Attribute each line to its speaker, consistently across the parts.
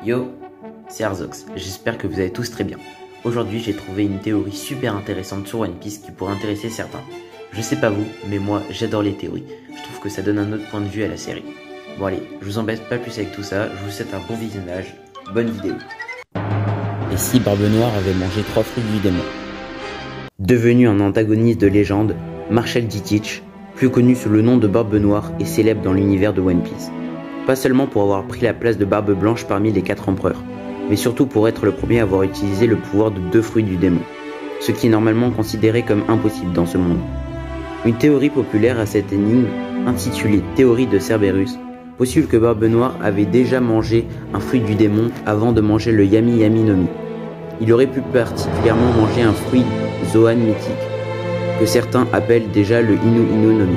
Speaker 1: Yo, c'est Arzox, j'espère que vous allez tous très bien. Aujourd'hui j'ai trouvé une théorie super intéressante sur One Piece qui pourrait intéresser certains. Je sais pas vous, mais moi j'adore les théories, je trouve que ça donne un autre point de vue à la série. Bon allez, je vous embête pas plus avec tout ça, je vous souhaite un bon visionnage, bonne vidéo. Et si Barbe Noire avait mangé 3 fruits du démon? Devenu un antagoniste de légende, Marshall D. Teach, plus connu sous le nom de Barbe Noire, est célèbre dans l'univers de One Piece. Pas seulement pour avoir pris la place de Barbe Blanche parmi les 4 empereurs, mais surtout pour être le premier à avoir utilisé le pouvoir de 2 fruits du démon, ce qui est normalement considéré comme impossible dans ce monde. Une théorie populaire à cette énigme, intitulée Théorie de Cerberus, postule que Barbe Noire avait déjà mangé un fruit du démon avant de manger le Yami Yami no Mi. Il aurait pu particulièrement manger un fruit Zoan mythique, que certains appellent déjà le Inu Inu no Mi.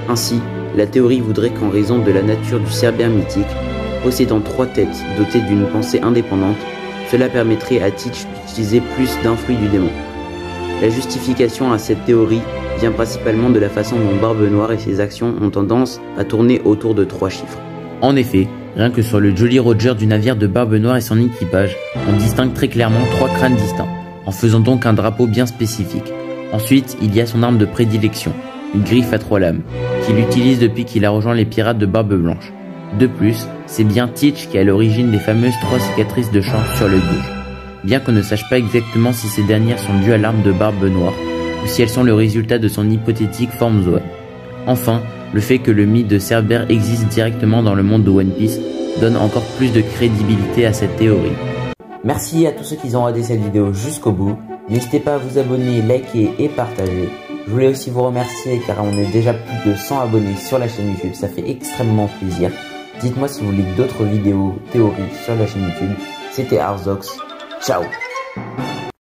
Speaker 1: Ainsi, la théorie voudrait qu'en raison de la nature du Cerbère mythique, possédant 3 têtes dotées d'une pensée indépendante, cela permettrait à Teach d'utiliser plus d'un fruit du démon. La justification à cette théorie vient principalement de la façon dont Barbe Noire et ses actions ont tendance à tourner autour de 3 chiffres. En effet, rien que sur le Jolly Roger du navire de Barbe Noire et son équipage, on distingue très clairement 3 crânes distincts, en faisant donc un drapeau bien spécifique. Ensuite, il y a son arme de prédilection, une griffe à 3 lames, qu'il utilise depuis qu'il a rejoint les pirates de Barbe Blanche. De plus, c'est bien Teach qui est à l'origine des fameuses 3 cicatrices de champ sur l'œil gauche, bien qu'on ne sache pas exactement si ces dernières sont dues à l'arme de Barbe Noire, ou si elles sont le résultat de son hypothétique forme Zoan. Enfin, le fait que le mythe de Cerbère existe directement dans le monde de One Piece donne encore plus de crédibilité à cette théorie. Merci à tous ceux qui ont regardé cette vidéo jusqu'au bout. N'hésitez pas à vous abonner, liker et partager. Je voulais aussi vous remercier car on est déjà plus de 100 abonnés sur la chaîne YouTube, ça fait extrêmement plaisir. Dites-moi si vous voulez d'autres vidéos théories sur la chaîne YouTube. C'était Arzox. Ciao.